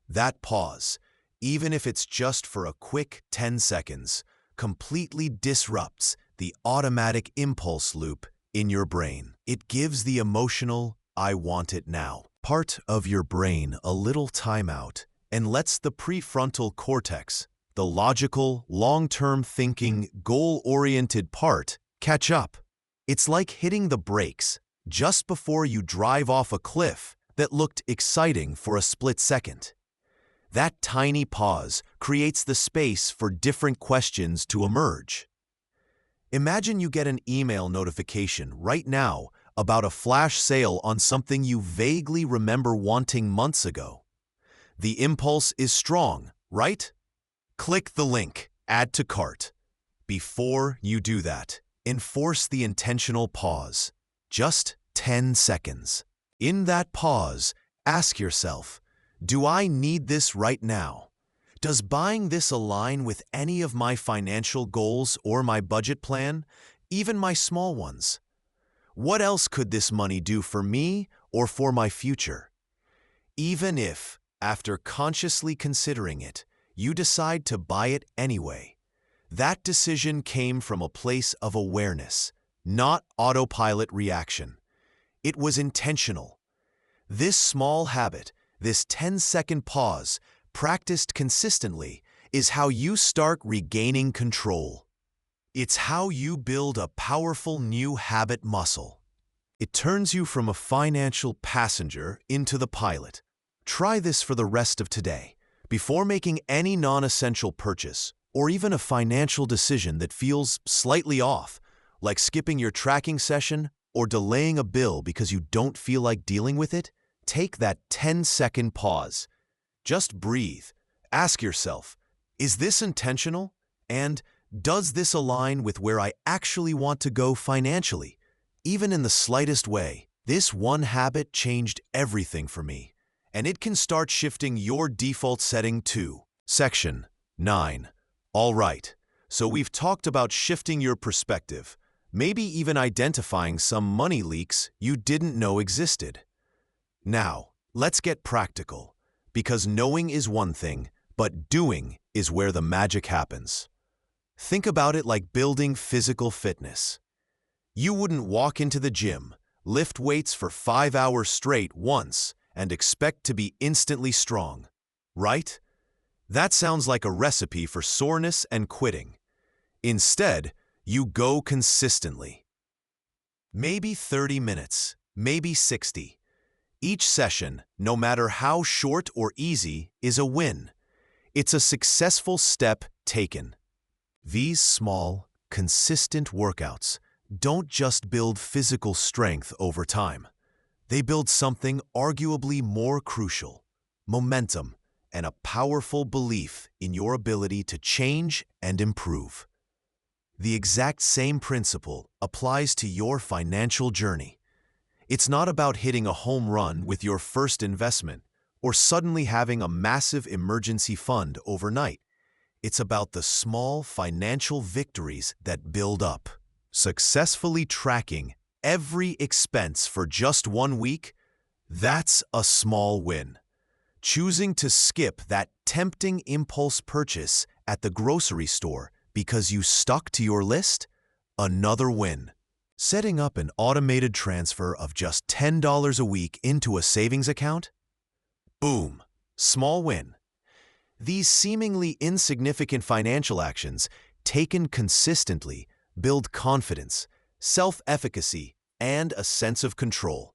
That pause, even if it's just for a quick 10 seconds, completely disrupts the automatic impulse loop in your brain. It gives the emotional, "I want it now" part of your brain a little timeout and lets the prefrontal cortex, the logical, long-term thinking, goal-oriented part, catch up. It's like hitting the brakes just before you drive off a cliff that looked exciting for a split second. That tiny pause creates the space for different questions to emerge. Imagine you get an email notification right now about a flash sale on something you vaguely remember wanting months ago. The impulse is strong, right? Click the link, add to cart. Before you do that, enforce the intentional pause. Just 10 seconds. In that pause, ask yourself, do I need this right now? Does buying this align with any of my financial goals or my budget plan, even my small ones? What else could this money do for me or for my future? Even if, after consciously considering it, you decide to buy it anyway, that decision came from a place of awareness, not autopilot reaction. It was intentional. This small habit, this 10-second pause, practiced consistently, is how you start regaining control. It's how you build a powerful new habit muscle. It turns you from a financial passenger into the pilot. Try this for the rest of today, before making any non-essential purchase or even a financial decision that feels slightly off, like skipping your tracking session or delaying a bill because you don't feel like dealing with it. Take that 10-second pause. Just breathe. Ask yourself, is this intentional? And does this align with where I actually want to go financially? Even in the slightest way, this one habit changed everything for me. and it can start shifting your default setting too. Section 9. All right, so we've talked about shifting your perspective, maybe even identifying some money leaks you didn't know existed. Now, let's get practical, because knowing is one thing, but doing is where the magic happens. Think about it like building physical fitness. You wouldn't walk into the gym, lift weights for 5 hours straight once, and expect to be instantly strong, right? That sounds like a recipe for soreness and quitting. Instead, you go consistently. Maybe 30 minutes, maybe 60. Each session, no matter how short or easy, is a win. It's a successful step taken. These small, consistent workouts don't just build physical strength over time. They build something arguably more crucial: momentum and a powerful belief in your ability to change and improve. The exact same principle applies to your financial journey. It's not about hitting a home run with your first investment or suddenly having a massive emergency fund overnight. It's about the small financial victories that build up. Successfully tracking every expense for just 1 week, that's a small win. Choosing to skip that tempting impulse purchase at the grocery store because you stuck to your list, another win. Setting up an automated transfer of just $10 a week into a savings account? Boom, small win. These seemingly insignificant financial actions, taken consistently, build confidence, self-efficacy, and a sense of control.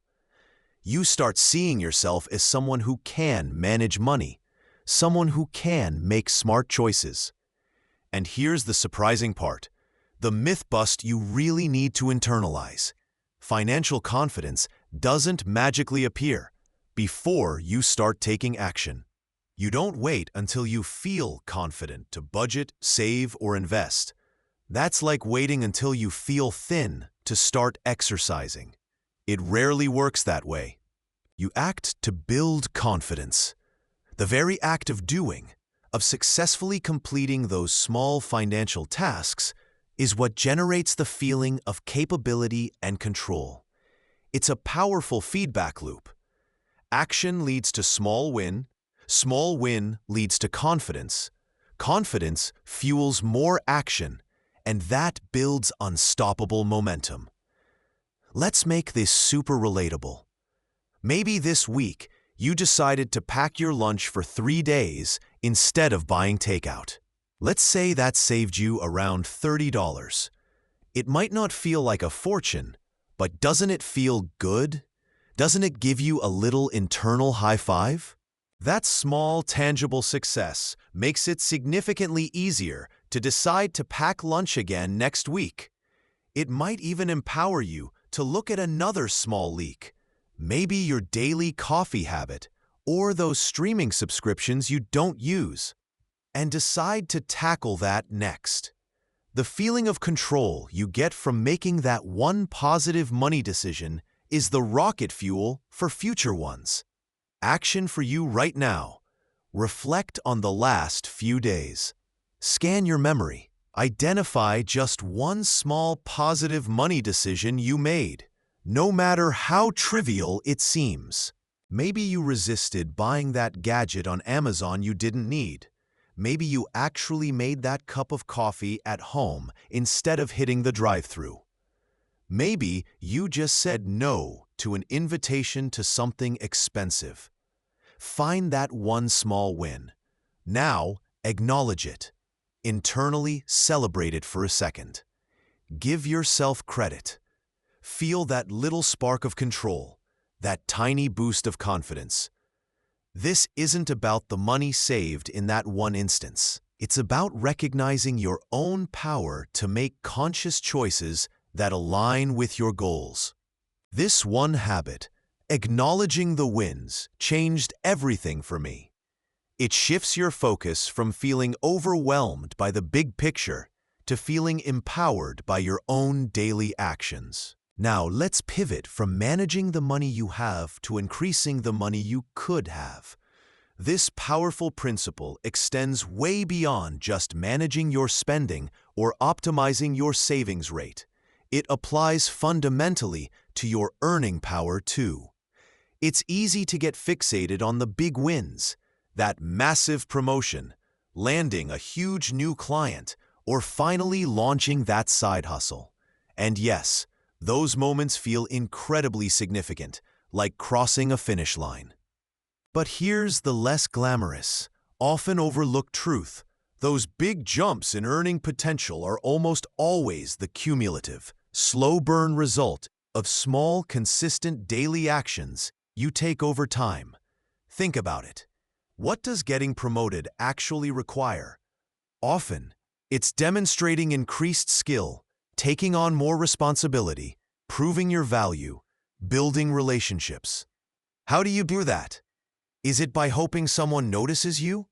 You start seeing yourself as someone who can manage money, someone who can make smart choices. And here's the surprising part: the myth bust you really need to internalize. Financial confidence doesn't magically appear before you start taking action. You don't wait until you feel confident to budget, save, or invest. That's like waiting until you feel thin to start exercising. It rarely works that way. You act to build confidence. The very act of doing, of successfully completing those small financial tasks, is what generates the feeling of capability and control. It's a powerful feedback loop. Action leads to small win leads to confidence. Confidence fuels more action, and that builds unstoppable momentum. Let's make this super relatable. Maybe this week, you decided to pack your lunch for 3 days instead of buying takeout. Let's say that saved you around $30. It might not feel like a fortune, but doesn't it feel good? Doesn't it give you a little internal high five? That small, tangible success makes it significantly easier to decide to pack lunch again next week. It might even empower you to look at another small leak, maybe your daily coffee habit or those streaming subscriptions you don't use, and decide to tackle that next. The feeling of control you get from making that one positive money decision is the rocket fuel for future ones. Action for you right now. Reflect on the last few days. Scan your memory. Identify just one small positive money decision you made, no matter how trivial it seems. Maybe you resisted buying that gadget on Amazon you didn't need. Maybe you actually made that cup of coffee at home instead of hitting the drive-thru. Maybe you just said no to an invitation to something expensive. Find that one small win. Now, acknowledge it. Internally celebrate it for a second. Give yourself credit. Feel that little spark of control, that tiny boost of confidence. This isn't about the money saved in that one instance. It's about recognizing your own power to make conscious choices that align with your goals. This one habit, acknowledging the wins, changed everything for me. It shifts your focus from feeling overwhelmed by the big picture to feeling empowered by your own daily actions. Now let's pivot from managing the money you have to increasing the money you could have. This powerful principle extends way beyond just managing your spending or optimizing your savings rate. It applies fundamentally to your earning power too. It's easy to get fixated on the big wins, that massive promotion, landing a huge new client, or finally launching that side hustle. And yes, those moments feel incredibly significant, like crossing a finish line. But here's the less glamorous, often overlooked truth. Those big jumps in earning potential are almost always the cumulative, slow-burn result of small, consistent daily actions you take over time. Think about it. What does getting promoted actually require? Often, it's demonstrating increased skill, taking on more responsibility, proving your value, building relationships. How do you do that? Is it by hoping someone notices you?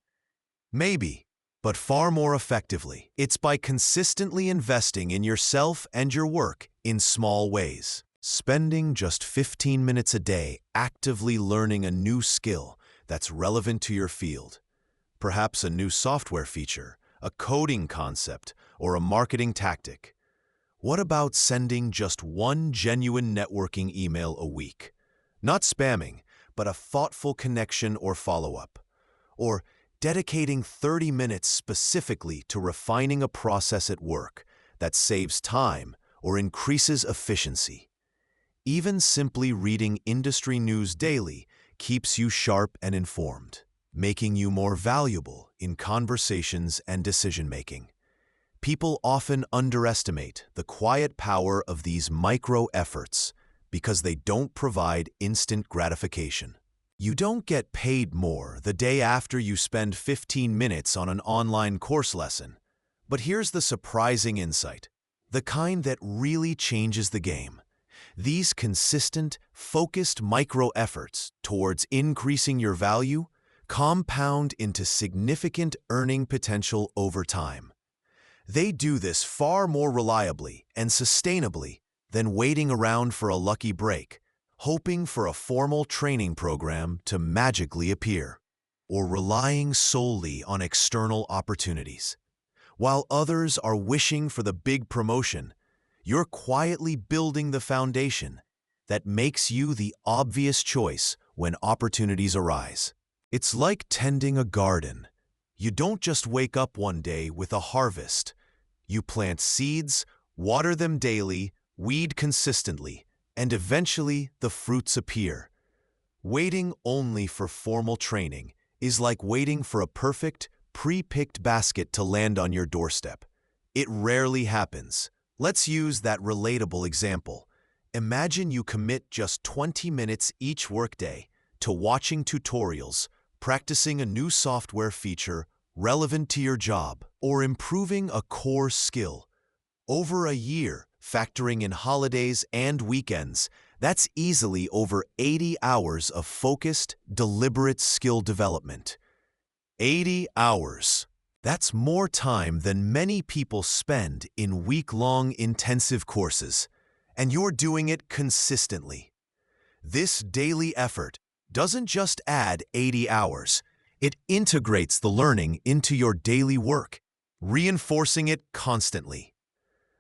Maybe, but far more effectively, it's by consistently investing in yourself and your work in small ways. Spending just 15 minutes a day actively learning a new skill that's relevant to your field. Perhaps a new software feature, a coding concept, or a marketing tactic. What about sending just one genuine networking email a week? Not spamming, but a thoughtful connection or follow-up. Or dedicating 30 minutes specifically to refining a process at work that saves time or increases efficiency. Even simply reading industry news daily keeps you sharp and informed, making you more valuable in conversations and decision-making. People often underestimate the quiet power of these micro-efforts because they don't provide instant gratification. You don't get paid more the day after you spend 15 minutes on an online course lesson. But here's the surprising insight, the kind that really changes the game. These consistent, focused micro-efforts towards increasing your value compound into significant earning potential over time. They do this far more reliably and sustainably than waiting around for a lucky break, hoping for a formal training program to magically appear, or relying solely on external opportunities. While others are wishing for the big promotion, you're quietly building the foundation that makes you the obvious choice when opportunities arise. It's like tending a garden. You don't just wake up one day with a harvest. You plant seeds, water them daily, weed consistently, and eventually the fruits appear. Waiting only for formal training is like waiting for a perfect, pre-picked basket to land on your doorstep. It rarely happens. Let's use that relatable example. Imagine you commit just 20 minutes each workday to watching tutorials, practicing a new software feature relevant to your job, or improving a core skill. Over a year, factoring in holidays and weekends, that's easily over 80 hours of focused, deliberate skill development. 80 hours. That's more time than many people spend in week-long intensive courses, and you're doing it consistently. This daily effort doesn't just add 80 hours, it integrates the learning into your daily work, reinforcing it constantly.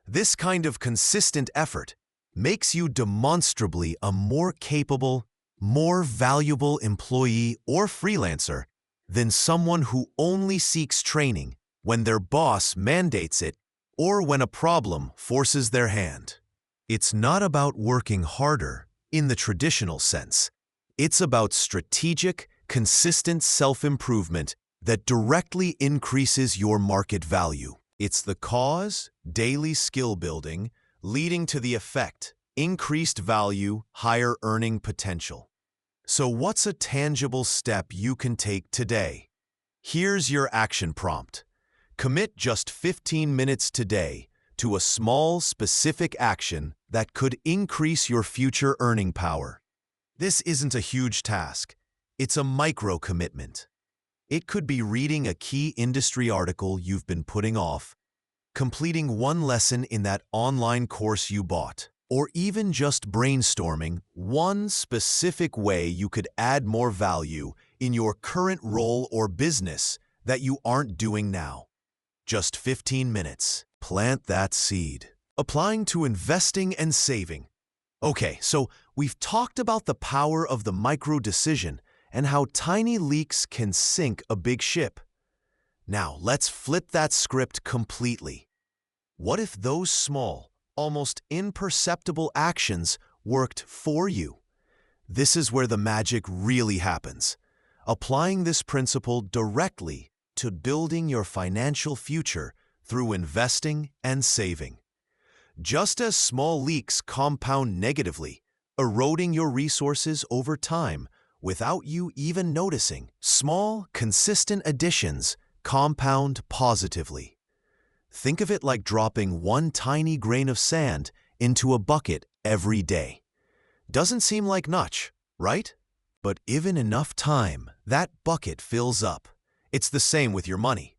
This kind of consistent effort makes you demonstrably a more capable, more valuable employee or freelancer than someone who only seeks training when their boss mandates it or when a problem forces their hand. It's not about working harder in the traditional sense. It's about strategic, consistent self-improvement that directly increases your market value. It's the cause, daily skill building, leading to the effect, increased value, higher earning potential. So what's a tangible step you can take today? Here's your action prompt. Commit just 15 minutes today to a small, specific action that could increase your future earning power. This isn't a huge task. It's a micro-commitment. It could be reading a key industry article you've been putting off, completing one lesson in that online course you bought, or even just brainstorming one specific way you could add more value in your current role or business that you aren't doing now. Just 15 minutes. Plant that seed. Applying to investing and saving. Okay, so we've talked about the power of the micro decision and how tiny leaks can sink a big ship. Now, let's flip that script completely. What if those small, almost imperceptible actions worked for you? This is where the magic really happens. Applying this principle directly to building your financial future through investing and saving. Just as small leaks compound negatively, eroding your resources over time without you even noticing, small, consistent additions compound positively. Think of it like dropping one tiny grain of sand into a bucket every day. Doesn't seem like much, right? But given enough time, that bucket fills up. It's the same with your money.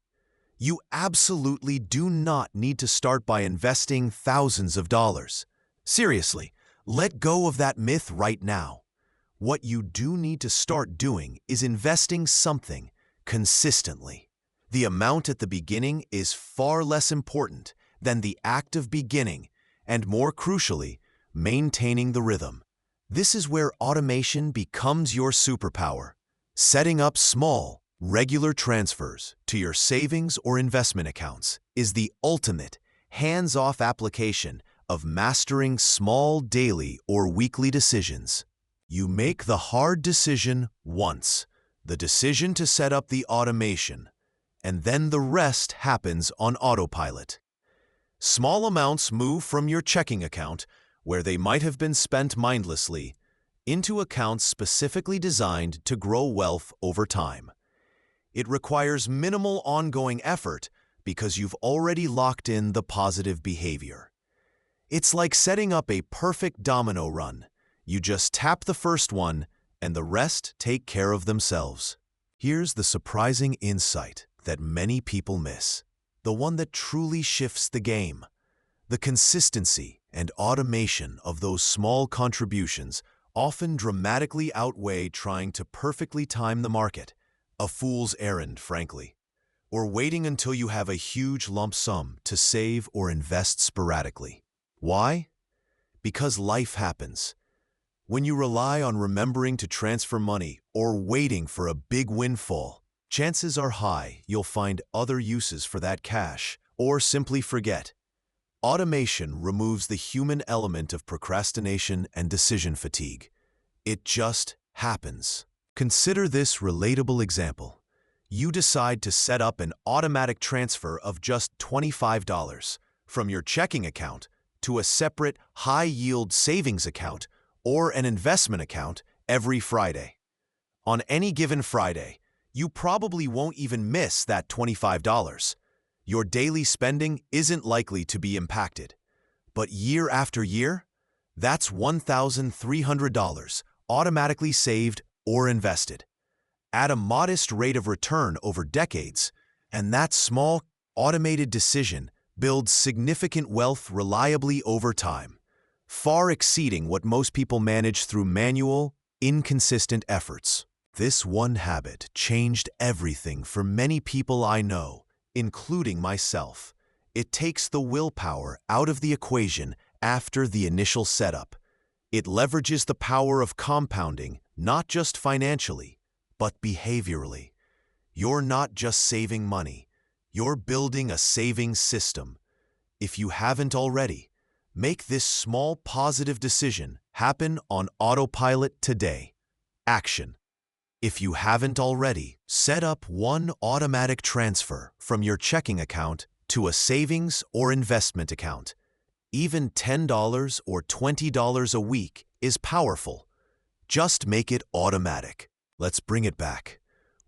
You absolutely do not need to start by investing thousands of dollars. Seriously, let go of that myth right now. What you do need to start doing is investing something consistently. The amount at the beginning is far less important than the act of beginning and, more crucially, maintaining the rhythm. This is where automation becomes your superpower. Setting up small, regular transfers to your savings or investment accounts is the ultimate hands-off application of mastering small daily or weekly decisions. You make the hard decision once, the decision to set up the automation, and then the rest happens on autopilot. Small amounts move from your checking account, where they might have been spent mindlessly, into accounts specifically designed to grow wealth over time. It requires minimal ongoing effort because you've already locked in the positive behavior. It's like setting up a perfect domino run. You just tap the first one, and the rest take care of themselves. Here's the surprising insight that many people miss, the one that truly shifts the game. The consistency and automation of those small contributions often dramatically outweigh trying to perfectly time the market, a fool's errand, frankly, or waiting until you have a huge lump sum to save or invest sporadically. Why? Because life happens. When you rely on remembering to transfer money or waiting for a big windfall, chances are high you'll find other uses for that cash or simply forget. Automation removes the human element of procrastination and decision fatigue. It just happens. Consider this relatable example. You decide to set up an automatic transfer of just $25 from your checking account to a separate high-yield savings account or an investment account every Friday. On any given Friday, you probably won't even miss that $25. Your daily spending isn't likely to be impacted. But year after year, that's $1,300 automatically saved or invested. At a modest rate of return over decades, and that small, automated decision builds significant wealth reliably over time, far exceeding what most people manage through manual, inconsistent efforts. This one habit changed everything for many people I know, including myself. It takes the willpower out of the equation after the initial setup. It leverages the power of compounding, not just financially, but behaviorally. You're not just saving money, you're building a saving system. If you haven't already, make this small positive decision happen on autopilot today. Action. If you haven't already, set up one automatic transfer from your checking account to a savings or investment account. Even $10 or $20 a week is powerful. Just make it automatic. Let's bring it back.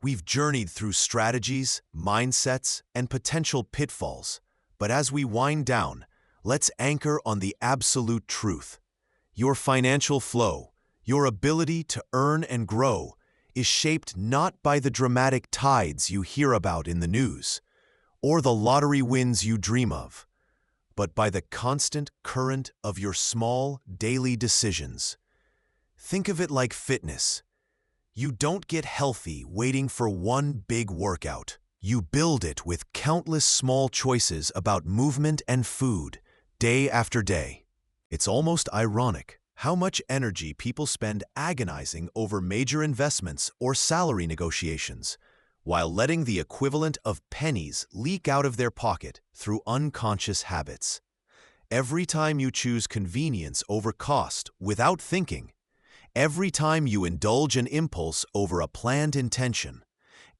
We've journeyed through strategies, mindsets, and potential pitfalls. But as we wind down, let's anchor on the absolute truth. Your financial flow, your ability to earn and grow, is shaped not by the dramatic tides you hear about in the news, or the lottery wins you dream of, but by the constant current of your small, daily decisions. Think of it like fitness. You don't get healthy waiting for one big workout. You build it with countless small choices about movement and food, day after day. It's almost ironic how much energy people spend agonizing over major investments or salary negotiations, while letting the equivalent of pennies leak out of their pocket through unconscious habits. Every time you choose convenience over cost without thinking, every time you indulge an impulse over a planned intention,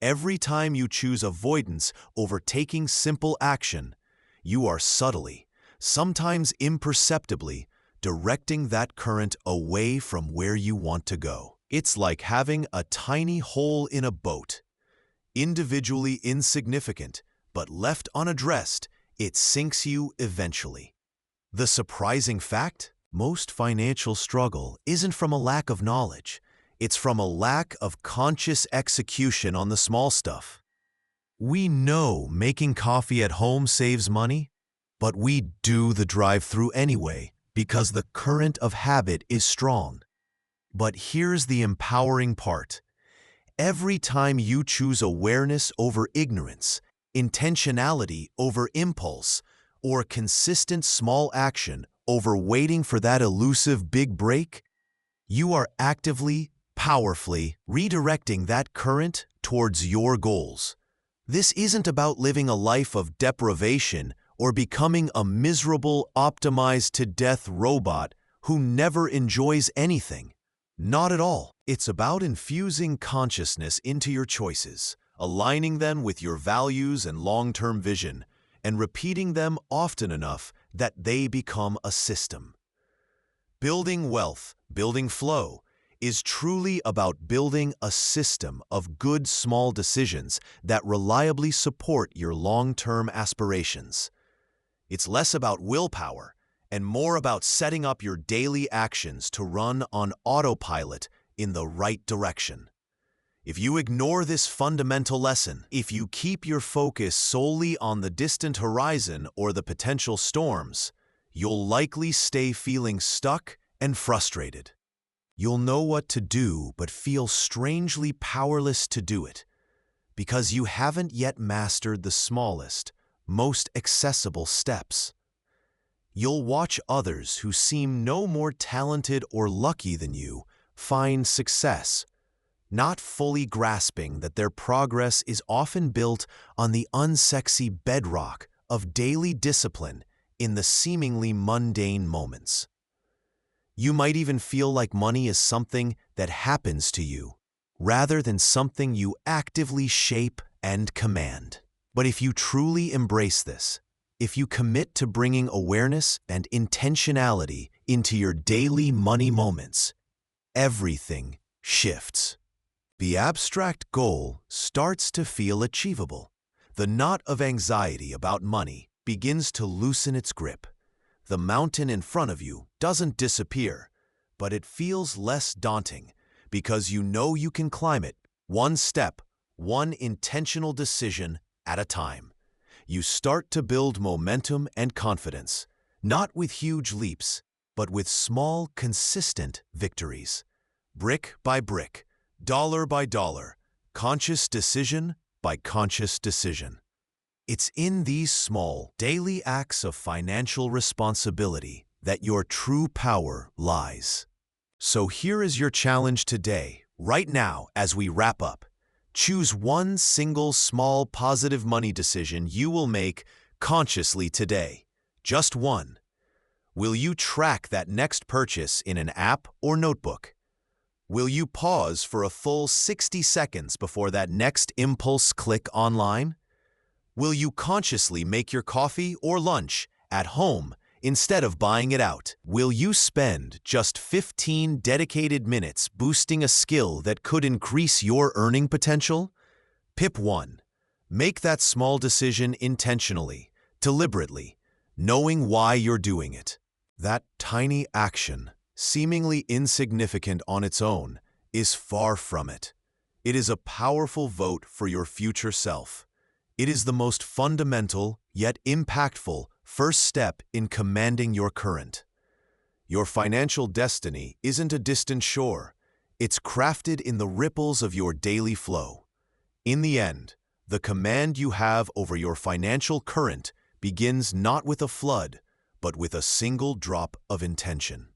every time you choose avoidance over taking simple action, you are subtly, sometimes imperceptibly, directing that current away from where you want to go. It's like having a tiny hole in a boat. Individually insignificant, but left unaddressed, it sinks you eventually. The surprising fact? Most financial struggle isn't from a lack of knowledge. It's from a lack of conscious execution on the small stuff. We know making coffee at home saves money, but we do the drive-through anyway because the current of habit is strong. But here's the empowering part. Every time you choose awareness over ignorance, intentionality over impulse, or consistent small action over waiting for that elusive big break, you are actively, powerfully redirecting that current towards your goals. This isn't about living a life of deprivation or becoming a miserable, optimized-to-death robot who never enjoys anything. Not at all. It's about infusing consciousness into your choices, aligning them with your values and long-term vision, and repeating them often enough that they become a system. Building wealth, building flow, is truly about building a system of good small decisions that reliably support your long-term aspirations. It's less about willpower and more about setting up your daily actions to run on autopilot in the right direction. If you ignore this fundamental lesson, if you keep your focus solely on the distant horizon or the potential storms, you'll likely stay feeling stuck and frustrated. You'll know what to do but feel strangely powerless to do it, because you haven't yet mastered the smallest, most accessible steps. You'll watch others who seem no more talented or lucky than you find success, not fully grasping that their progress is often built on the unsexy bedrock of daily discipline in the seemingly mundane moments. You might even feel like money is something that happens to you, rather than something you actively shape and command. But if you truly embrace this, if you commit to bringing awareness and intentionality into your daily money moments, everything shifts. The abstract goal starts to feel achievable. The knot of anxiety about money begins to loosen its grip. The mountain in front of you doesn't disappear, but it feels less daunting because you know you can climb it one step, one intentional decision at a time. You start to build momentum and confidence, not with huge leaps, but with small, consistent victories. Brick by brick, dollar by dollar, conscious decision by conscious decision. It's in these small, daily acts of financial responsibility that your true power lies. So here is your challenge today, right now as we wrap up. Choose one single small positive money decision you will make consciously today. Just one. Will you track that next purchase in an app or notebook? Will you pause for a full 60 seconds before that next impulse click online? Will you consciously make your coffee or lunch at home instead of buying it out? Will you spend just 15 dedicated minutes boosting a skill that could increase your earning potential? Pip 1. Make that small decision intentionally, deliberately, knowing why you're doing it. That tiny action, seemingly insignificant on its own, is far from it. It is a powerful vote for your future self. It is the most fundamental, yet impactful, First step in commanding your current. Your financial destiny isn't a distant shore. It's crafted in the ripples of your daily flow. In the end, the command you have over your financial current begins not with a flood, but with a single drop of intention.